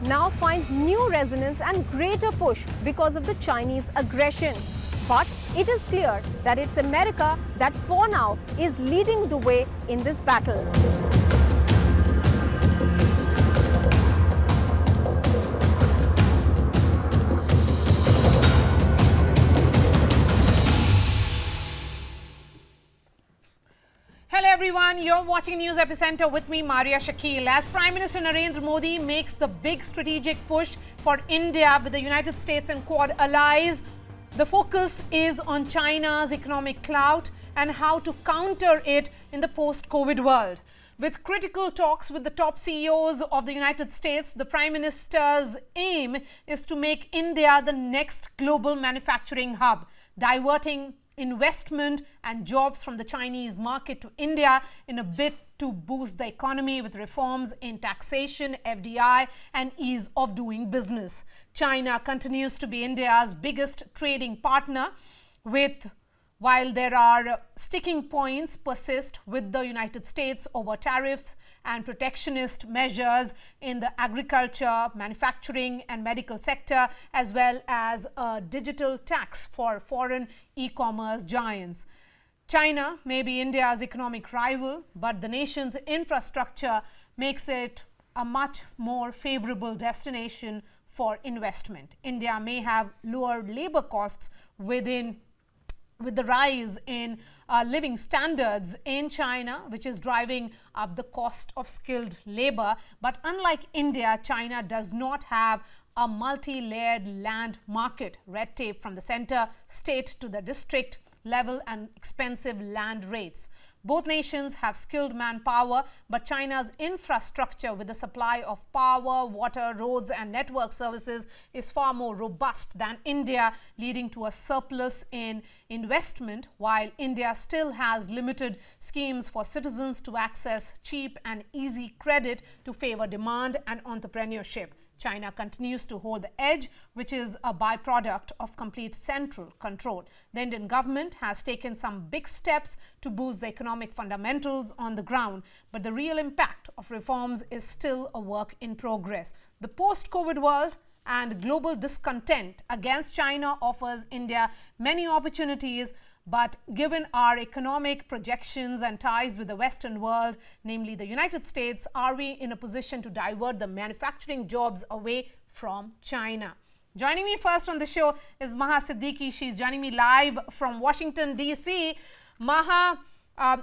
now finds new resonance and greater push because of the Chinese aggression. But it is clear that it's America that for now is leading the way in this battle. Hello everyone, you're watching News Epicenter with me, Maria Shakil. As Prime Minister Narendra Modi makes the big strategic push for India with the United States and Quad allies, the focus is on China's economic clout and how to counter it in the post-COVID world. With critical talks with the top CEOs of the United States, the Prime Minister's aim is to make India the next global manufacturing hub, diverting investment and jobs from the Chinese market to India in a bid to boost the economy with reforms in taxation, FDI, and ease of doing business. China continues to be India's biggest trading partner, while there are sticking points persist with the United States over tariffs and protectionist measures in the agriculture, manufacturing and medical sector, as well as a digital tax for foreign e-commerce giants. China may be India's economic rival, but the nation's infrastructure makes it a much more favorable destination for investment. India may have lower labor costs with the rise in living standards in China, which is driving up the cost of skilled labor. But unlike India, China does not have a multi-layered land market, red tape from the center, state to the district level, and expensive land rates. Both nations have skilled manpower, but China's infrastructure with the supply of power, water, roads and network services is far more robust than India, leading to a surplus in investment, while India still has limited schemes for citizens to access cheap and easy credit to favor demand and entrepreneurship. China continues to hold the edge, which is a byproduct of complete central control. The Indian government has taken some big steps to boost the economic fundamentals on the ground, but the real impact of reforms is still a work in progress. The post-COVID world and global discontent against China offers India many opportunities, but given our economic projections and ties with the Western world, namely the United States, are we in a position to divert the manufacturing jobs away from China? Joining me first on the show is Maha Siddiqui. She's joining me live from Washington, D.C. Maha,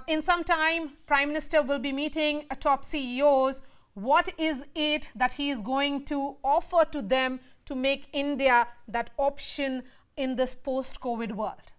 in some time, Prime Minister will be meeting top CEOs. What is it that he is going to offer to them to make India that option in this post-COVID world?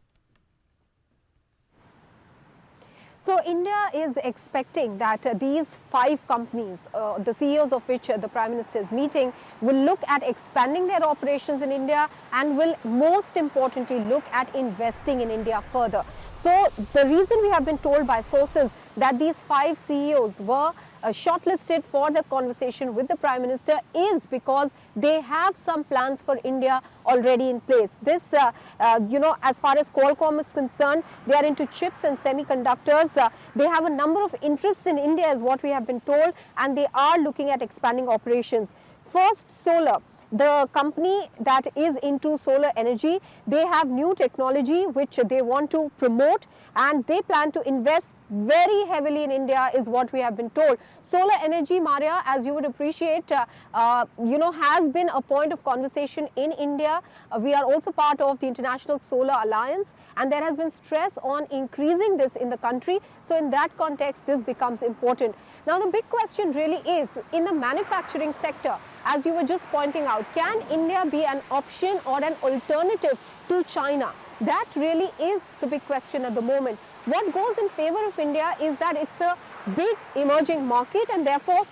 So India is expecting that these 5 companies, the CEOs of which the Prime Minister is meeting, will look at expanding their operations in India and will most importantly look at investing in India further. So the reason we have been told by sources that these 5 CEOs were shortlisted for the conversation with the Prime Minister is because they have some plans for India already in place. This, as far as Qualcomm is concerned, they are into chips and semiconductors. They have a number of interests in India is what we have been told, and they are looking at expanding operations. First, solar. The company that is into solar energy, they have new technology which they want to promote, and they plan to invest very heavily in India is what we have been told. Solar energy, Maria, as you would appreciate, has been a point of conversation in India. We are also part of the International Solar Alliance, and there has been stress on increasing this in the country. So in that context, this becomes important. Now, the big question really is, in the manufacturing sector, as you were just pointing out, can India be an option or an alternative to China? That really is the big question at the moment. What goes in favor of India is that it's a big emerging market, and therefore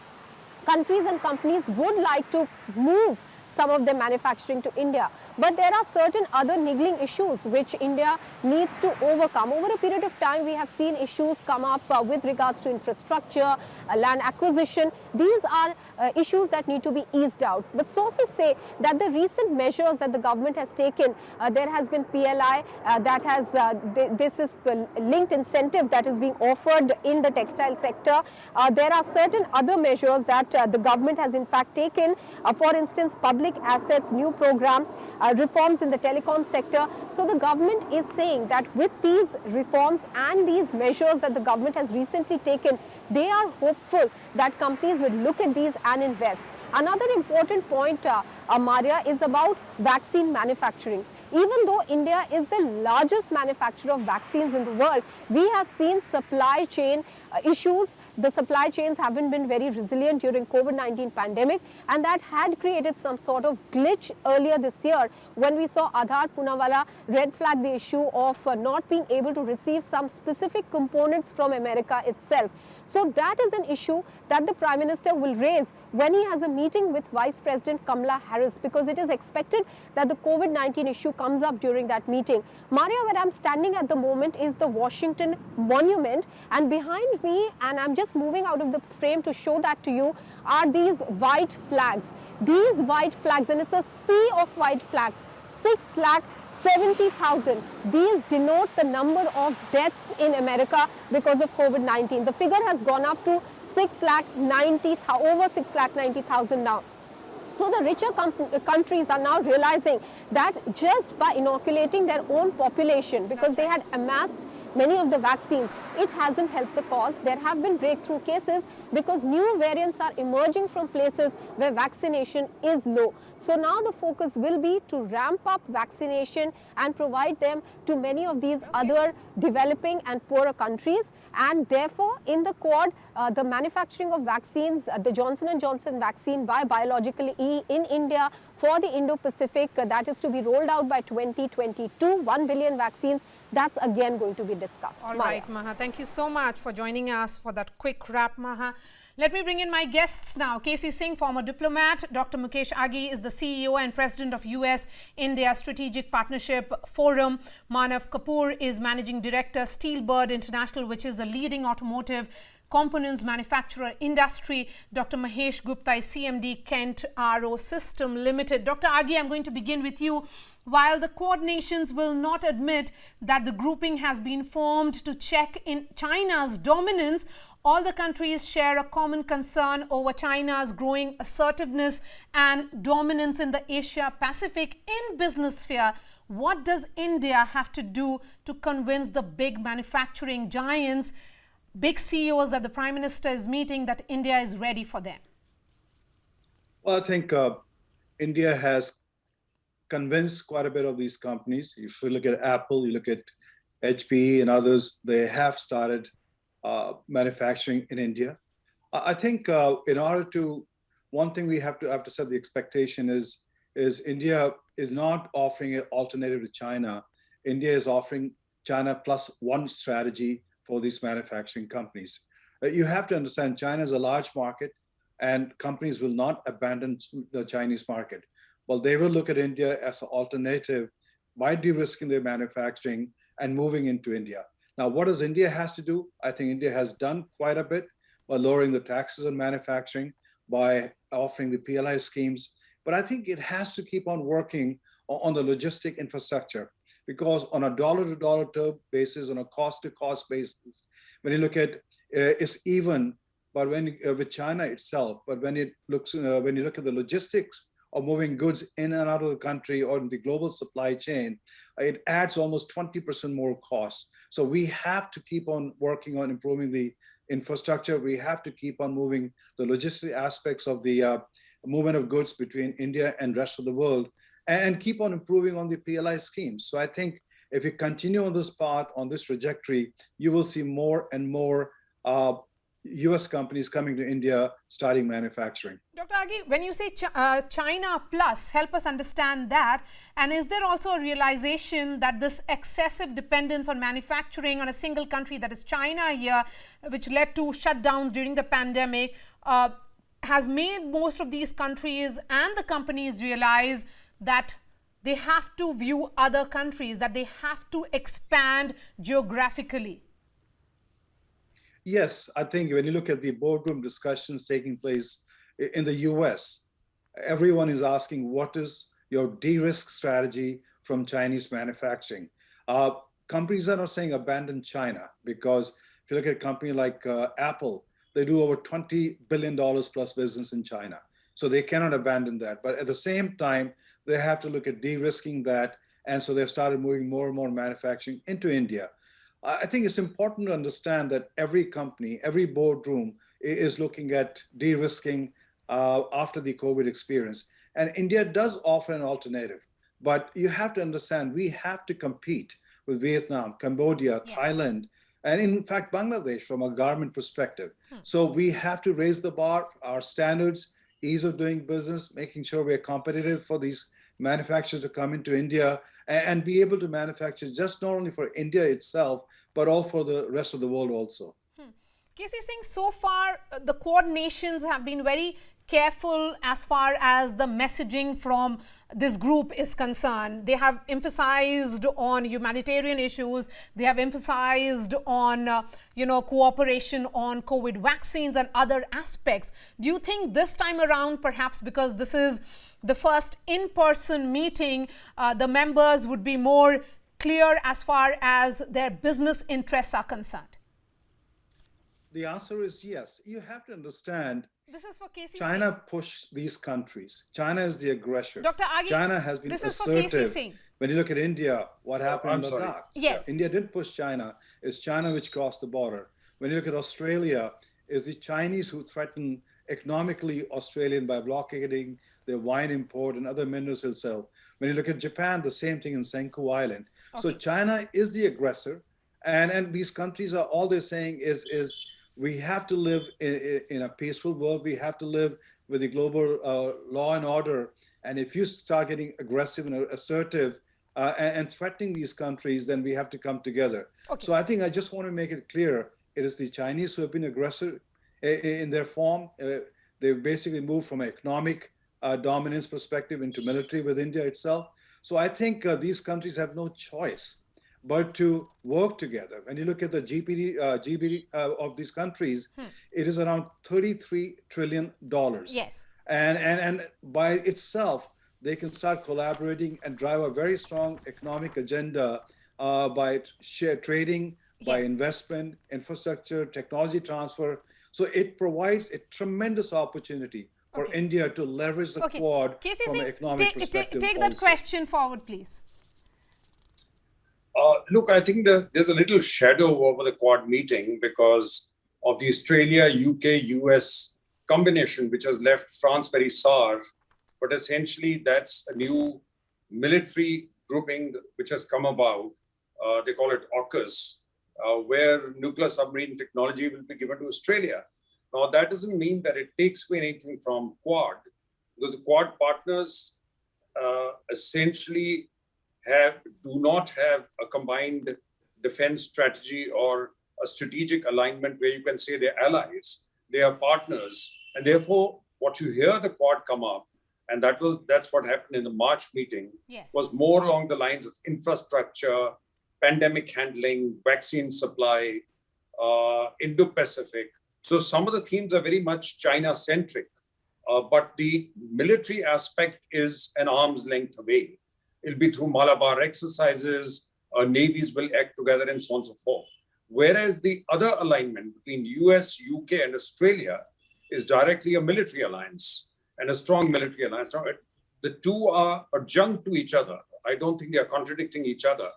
countries and companies would like to move some of their manufacturing to India. But there are certain other niggling issues which India needs to overcome. Over a period of time, we have seen issues come up with regards to infrastructure, land acquisition. These are issues that need to be eased out. But sources say that the recent measures that the government has taken, there has been PLI that has, this is linked incentive that is being offered in the textile sector. There are certain other measures that the government has in fact taken, for instance, public assets, new program, reforms in the telecom sector. So the government is saying that with these reforms and these measures that the government has recently taken, they are hopeful that companies will look at these and invest. Another important point, Maria, is about vaccine manufacturing. Even though India is the largest manufacturer of vaccines in the world, we have seen supply chain issues. The supply chains haven't been very resilient during COVID-19 pandemic, and that had created some sort of glitch earlier this year when we saw Aadhar Poonawalla red flag the issue of not being able to receive some specific components from America itself. So that is an issue that the Prime Minister will raise when he has a meeting with Vice President Kamala Harris, because it is expected that the COVID-19 issue comes up during that meeting. Maria, where I'm standing at the moment is the Washington Monument, and behind me, and I'm just moving out of the frame to show that to you, are these white flags. These white flags, and it's a sea of white flags, 6,70,000. These denote the number of deaths in America because of COVID-19. The figure has gone up to 6,90,000, over 6,90,000 now. So the richer countries are now realizing that just by inoculating their own population, because they had amassed many of the vaccines, it hasn't helped the cause. There have been breakthrough cases because new variants are emerging from places where vaccination is low. So now the focus will be to ramp up vaccination and provide them to many of these other developing and poorer countries. And therefore, in the Quad, the manufacturing of vaccines, the Johnson & Johnson vaccine by Biological E in India for the Indo-Pacific, that is to be rolled out by 2022, 1 billion vaccines. That's again going to be discussed. All right, Maha. Thank you so much for joining us for that quick wrap, Maha. Let me bring in my guests now. KC Singh, former diplomat. Dr. Mukesh Aghi is the CEO and President of US-India Strategic Partnership Forum. Manav Kapoor is Managing Director, Steelbird International, which is a leading automotive components manufacturer industry. Dr. Mahesh Gupta is CMD, Kent RO System Limited. Dr. Aghi, I'm going to begin with you. While the Quad nations will not admit that the grouping has been formed to check in China's dominance, all the countries share a common concern over China's growing assertiveness and dominance in the Asia-Pacific in business sphere. What does India have to do to convince the big manufacturing giants, big CEOs that the Prime Minister is meeting, that India is ready for them? Well, I think India has convinced quite a bit of these companies. If you look at Apple, you look at HP and others, they have started manufacturing in India. I think in order to, one thing we have to set the expectation is India is not offering an alternative to China. India is offering China plus one strategy for these manufacturing companies. You have to understand China is a large market and companies will not abandon the Chinese market. Well, they will look at India as an alternative by de-risking their manufacturing and moving into India. Now, what does India has to do? I think India has done quite a bit by lowering the taxes on manufacturing, by offering the PLI schemes. But I think it has to keep on working on the logistic infrastructure, because on a dollar-to-dollar basis, on a cost-to-cost basis, when you look at it's even, but when with China itself, but when it looks when you look at the logistics of moving goods in and out of the country or in the global supply chain, it adds almost 20% more cost. So we have to keep on working on improving the infrastructure. We have to keep on moving the logistic aspects of the movement of goods between India and rest of the world, and keep on improving on the PLI schemes. So I think if you continue on this path, on this trajectory, you will see more and more US companies coming to India, starting manufacturing. Dr. Aghi, when you say China plus, help us understand that. And is there also a realization that this excessive dependence on manufacturing on a single country, that is China here, which led to shutdowns during the pandemic, has made most of these countries and the companies realize that they have to view other countries, that they have to expand geographically? Yes, I think when you look at the boardroom discussions taking place in the US, everyone is asking, what is your de-risk strategy from Chinese manufacturing? Companies are not saying abandon China, because if you look at a company like Apple, they do over $20 billion plus business in China. So they cannot abandon that. But at the same time, they have to look at de-risking that. And so they've started moving more and more manufacturing into India. I think it's important to understand that every company, every boardroom is looking at de-risking after the COVID experience. And India does offer an alternative. But you have to understand, we have to compete with Vietnam, Cambodia, Yes. Thailand, and in fact, Bangladesh from a garment perspective. So we have to raise the bar, our standards, ease of doing business, making sure we're competitive for these manufacturers to come into India and be able to manufacture just not only for India itself, but all for the rest of the world also. KC Singh, so far the Quad nations have been very careful as far as the messaging from this group is concerned. They have emphasized on humanitarian issues. They have emphasized on, cooperation on COVID vaccines and other aspects. Do you think this time around, perhaps because this is the first in-person meeting, the members would be more clear as far as their business interests are concerned? The answer is yes. You have to understand, this is for KC China Singh. pushed these countries. China is the aggressor. Dr. Agi, China has been this is for KC assertive. Singh. When you look at India, what happened in Ladakh? Yes. India didn't push China. It's China which crossed the border. When you look at Australia, it's the Chinese who threaten economically Australian by blockading their wine import and other minerals itself. When you look at Japan, the same thing in Senkaku Island. Okay. So China is the aggressor. And these countries are, all they're saying is we have to live in a peaceful world. We have to live with the global law and order. And if you start getting aggressive and assertive and threatening these countries, then we have to come together. Okay. So I think I just want to make it clear, it is the Chinese who have been aggressive in their form. They've basically moved from an economic dominance perspective into military with India itself. So I think these countries have no choice but to work together. When you look at the GDP of these countries, it is around $33 trillion. Yes. And by itself, they can start collaborating and drive a very strong economic agenda by share trading, by investment, infrastructure, technology transfer. So it provides a tremendous opportunity for India to leverage the Quad from an economic perspective. Take that question forward, please. Look, I think there's a little shadow over the Quad meeting because of the Australia, UK, US combination, which has left France very sour. But essentially, that's a new military grouping which has come about. They call it AUKUS, where nuclear submarine technology will be given to Australia. Now, that doesn't mean that it takes away anything from Quad, because the Quad partners essentially do not have a combined defense strategy or a strategic alignment where you can say they're allies. They are partners. And therefore, what you hear the Quad come up, and that's what happened in the March meeting, was more along the lines of infrastructure, pandemic handling, vaccine supply, Indo-Pacific. So some of the themes are very much China-centric, but the military aspect is an arm's length away. It'll be through Malabar exercises, navies will act together and so on and so forth. Whereas the other alignment between US, UK and Australia is directly a military alliance and a strong military alliance. Now, the two are adjunct to each other. I don't think they are contradicting each other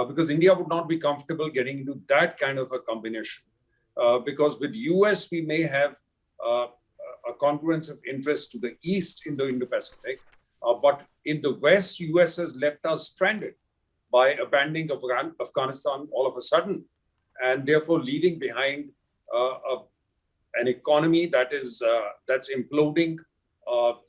because India would not be comfortable getting into that kind of a combination. Because with US, we may have a congruence of interest to the east in the Indo-Pacific, but in the West, US has left us stranded by abandoning Afghanistan all of a sudden, and therefore leaving behind an economy that's imploding,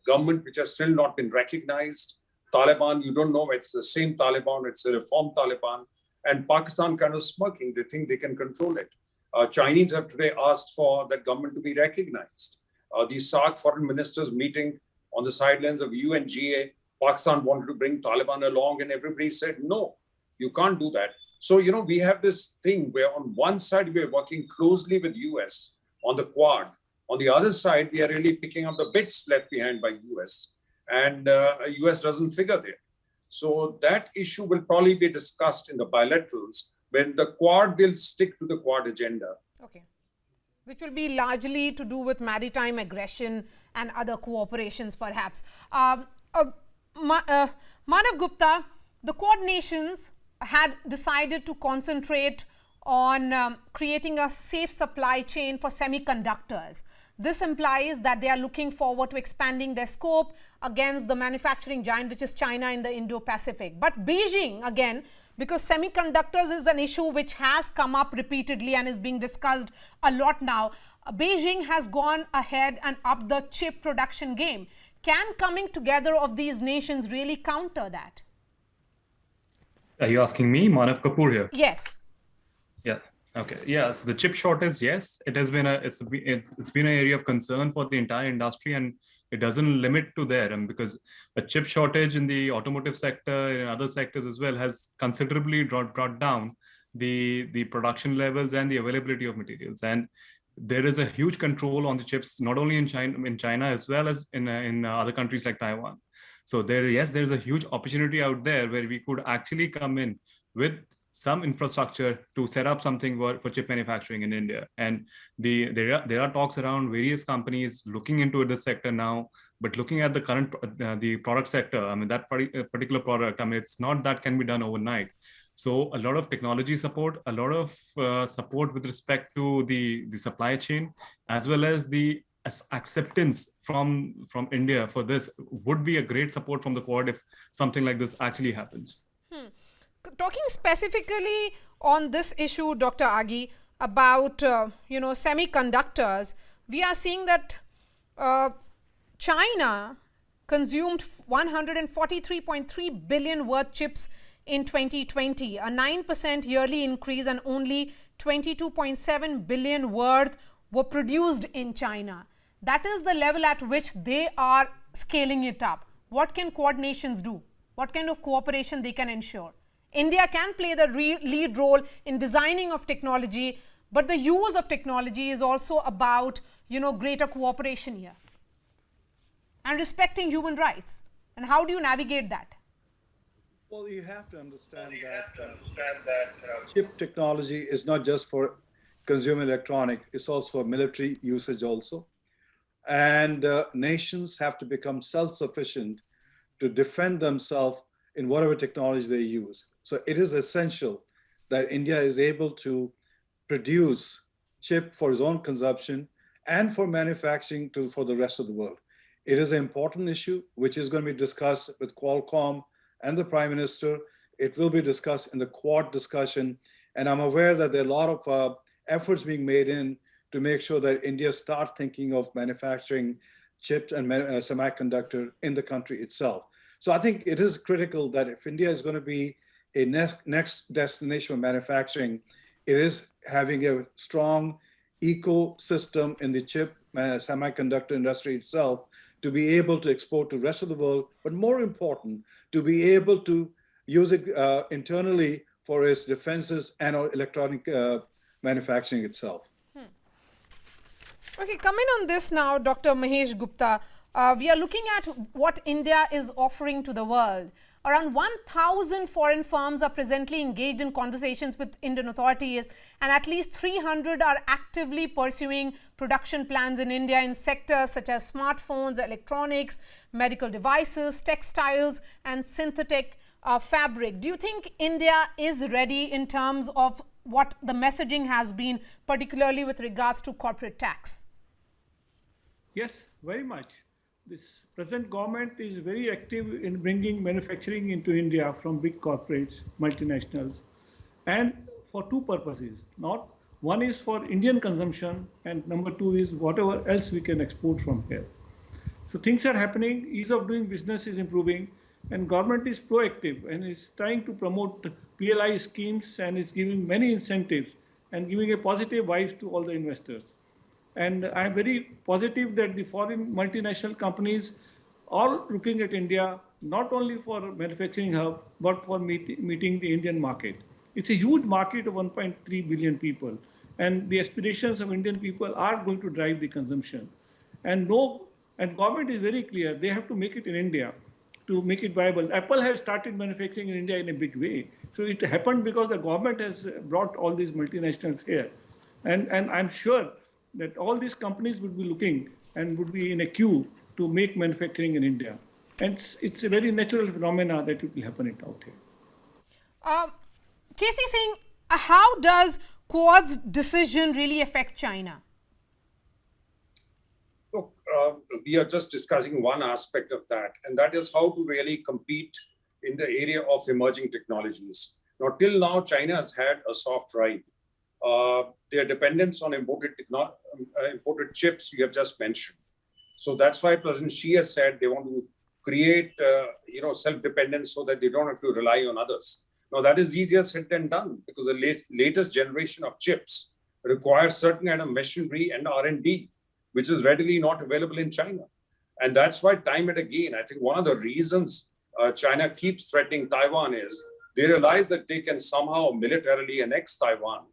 government which has still not been recognized, Taliban, you don't know it's the same Taliban, it's a reformed Taliban, and Pakistan kind of smirking, they think they can control it. Chinese have today asked for that government to be recognized. The SAARC foreign ministers meeting on the sidelines of UNGA Pakistan wanted to bring Taliban along, and everybody said, no, you can't do that. So, we have this thing where on one side, we're working closely with US on the Quad. On the other side, we are really picking up the bits left behind by US, and US doesn't figure there. So that issue will probably be discussed in the bilaterals. When the Quad, they'll stick to the Quad agenda. Okay. Which will be largely to do with maritime aggression and other cooperations, perhaps. Manav Gupta, the Quad nations had decided to concentrate on creating a safe supply chain for semiconductors. This implies that they are looking forward to expanding their scope against the manufacturing giant, which is China in the Indo-Pacific. But Beijing, again, because semiconductors is an issue which has come up repeatedly and is being discussed a lot now, Beijing has gone ahead and upped the chip production game. Can coming together of these nations really counter that? Are you asking me, Manav Kapoor here? Yes. Yeah. Okay. Yeah. So the chip shortage, yes, it has been it's been an area of concern for the entire industry, and it doesn't limit to there. Because a chip shortage in the automotive sector and in other sectors as well has considerably brought down the production levels and the availability of materials. And there is a huge control on the chips, not only in China as well as in other countries like Taiwan. So there is a huge opportunity out there where we could actually come in with some infrastructure to set up something for chip manufacturing in India. And there are talks around various companies looking into this sector now, but looking at the current the product sector, I mean, that particular product, I mean, it's not that can be done overnight. So a lot of technology support, a lot of support with respect to the supply chain, as well as the acceptance from India for this would be a great support from the Quad if something like this actually happens. Talking specifically on this issue, Dr. Aghi, about semiconductors, we are seeing that China consumed 143.3 billion worth chips in 2020, a 9% yearly increase, and only 22.7 billion worth were produced in China. That is the level at which they are scaling it up. What can Quad nations do? What kind of cooperation they can ensure? India can play the lead role in designing of technology, but the use of technology is also about, greater cooperation here and respecting human rights. And how do you navigate that? Well, you have to understand that chip technology is not just for consumer electronic, it's also for military usage also. And nations have to become self-sufficient to defend themselves in whatever technology they use. So it is essential that India is able to produce chip for its own consumption and for manufacturing for the rest of the world. It is an important issue which is going to be discussed with Qualcomm and the Prime Minister. It will be discussed in the Quad discussion. And I'm aware that there are a lot of efforts being made to make sure that India start thinking of manufacturing chips and semiconductor in the country itself. So I think it is critical that if India is going to be a next destination for manufacturing, it is having a strong ecosystem in the chip semiconductor industry itself to be able to export to the rest of the world, but more important, to be able to use it internally for its defenses and electronic manufacturing itself. Okay, coming on this now, Dr. Mahesh Gupta, we are looking at what India is offering to the world. Around 1,000 foreign firms are presently engaged in conversations with Indian authorities, and at least 300 are actively pursuing production plans in India in sectors such as smartphones, electronics, medical devices, textiles, and synthetic fabric. Do you think India is ready in terms of what the messaging has been, particularly with regards to corporate tax? Yes, very much. This present government is very active in bringing manufacturing into India from big corporates, multinationals, and for two purposes. One is for Indian consumption, and number two is whatever else we can export from here. So things are happening, ease of doing business is improving, and government is proactive and is trying to promote PLI schemes and is giving many incentives and giving a positive vibe to all the investors. And I'm very positive that the foreign multinational companies are looking at India not only for manufacturing hub, but for meeting the Indian market. It's a huge market of 1.3 billion people, and the aspirations of Indian people are going to drive the consumption. And government is very clear, they have to make it in India to make it viable. Apple has started manufacturing in India in a big way. So it happened because the government has brought all these multinationals here. And I'm sure that all these companies would be looking and would be in a queue to make manufacturing in India. And it's a very natural phenomena that it will happen out here. Casey Singh, how does Quad's decision really affect China? Look, we are just discussing one aspect of that, and that is how to really compete in the area of emerging technologies. Now, till now, China has had a soft ride. Their dependence on imported chips, you have just mentioned. So that's why President Xi has said they want to create, self-dependence so that they don't have to rely on others. Now, that is easier said than done because the latest generation of chips requires certain kind of machinery and R&D, which is readily not available in China. And that's why time and again, I think one of the reasons China keeps threatening Taiwan is they realize that they can somehow militarily annex Taiwan.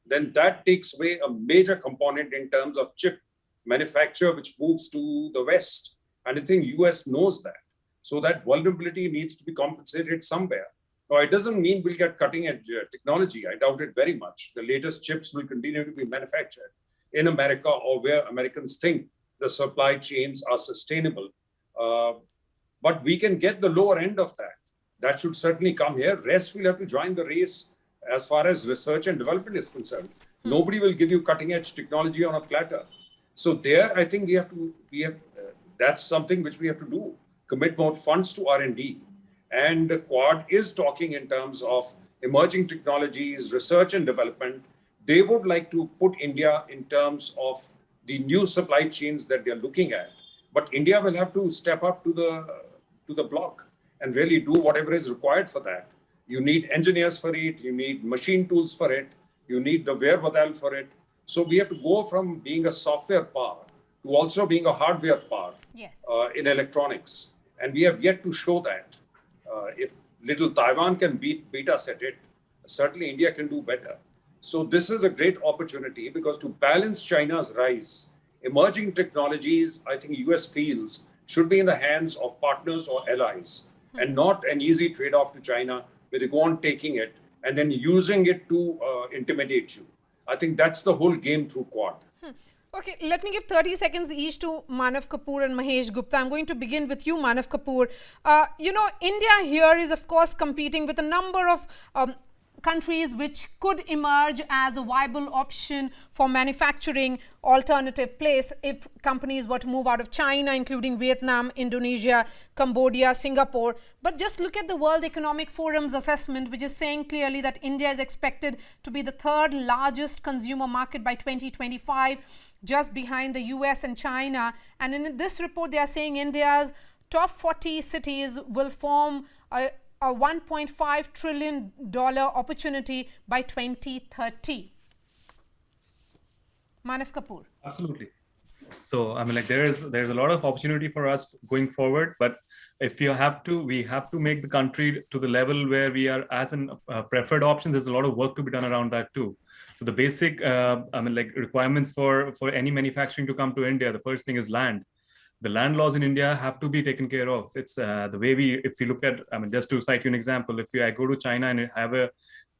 Then that takes away a major component in terms of chip manufacture, which moves to the West. And I think US knows that. So that vulnerability needs to be compensated somewhere. Now, it doesn't mean we'll get cutting edge technology. I doubt it very much. The latest chips will continue to be manufactured in America or where Americans think the supply chains are sustainable. But we can get the lower end of that. That should certainly come here. Rest will have to join the race as far as research and development is concerned. Nobody will give you cutting edge technology on a platter. So there, I think that's something which we have to do. Commit more funds to R&D. And Quad is talking in terms of emerging technologies, research and development. They would like to put India in terms of the new supply chains that they're looking at. But India will have to step up to the block and really do whatever is required for that. You need engineers for it, you need machine tools for it, you need the wherewithal for it. So we have to go from being a software power to also being a hardware power in electronics. And we have yet to show that. If little Taiwan can beat us at it, certainly India can do better. So this is a great opportunity because to balance China's rise, emerging technologies, I think US feels, should be in the hands of partners or allies and not an easy trade-off to China where they go on taking it and then using it to intimidate you. I think that's the whole game through Quad. Okay, let me give 30 seconds each to Manav Kapoor and Mahesh Gupta. I'm going to begin with you, Manav Kapoor. India here is, of course, competing with a number of countries which could emerge as a viable option for manufacturing alternative place if companies were to move out of China, including Vietnam, Indonesia, Cambodia, Singapore. But just look at the World Economic Forum's assessment, which is saying clearly that India is expected to be the third largest consumer market by 2025, just behind the US and China. And in this report, they are saying India's top 40 cities will form a $1.5 trillion opportunity by 2030. Manav Kapoor. Absolutely. So, I mean, like there's a lot of opportunity for us going forward, but if we have to make the country to the level where we are as an preferred option. There's a lot of work to be done around that too. So the basic, requirements for any manufacturing to come to India, the first thing is land. The land laws in India have to be taken care of. It's the way if you look at, just to cite you an example, if I go to China and have a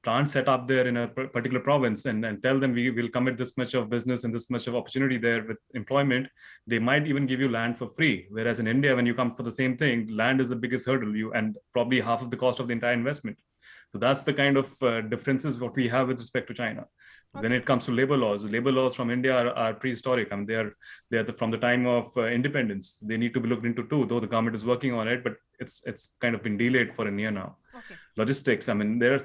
plant set up there in a particular province and tell them we will commit this much of business and this much of opportunity there with employment, they might even give you land for free. Whereas in India, when you come for the same thing, land is the biggest hurdle, and probably half of the cost of the entire investment. So that's the kind of differences what we have with respect to China. Okay. When it comes to labor laws from India are prehistoric. They are from the time of independence. They need to be looked into too, though the government is working on it, but it's kind of been delayed for a year now. Okay. Logistics, there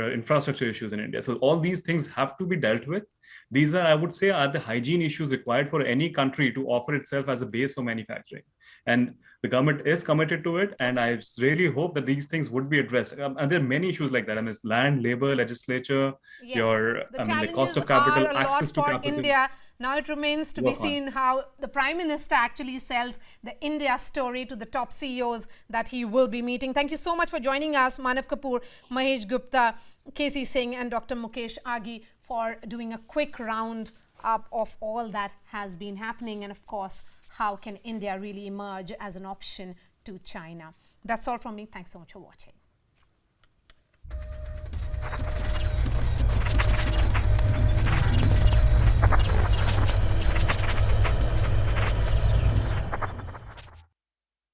are infrastructure issues in India. So all these things have to be dealt with. These are, I would say, are the hygiene issues required for any country to offer itself as a base for manufacturing. And the government is committed to it. And I really hope that these things would be addressed. And there are many issues like that. Land, labor, legislature, the cost of capital, access to capital. India Now it remains to be seen how the Prime Minister actually sells the India story to the top CEOs that he will be meeting. Thank you so much for joining us, Manav Kapoor, Mahesh Gupta, KC Singh and Dr. Mukesh Aghi, for doing a quick round up of all that has been happening, and of course, how can India really emerge as an option to China. That's all from me. Thanks so much for watching.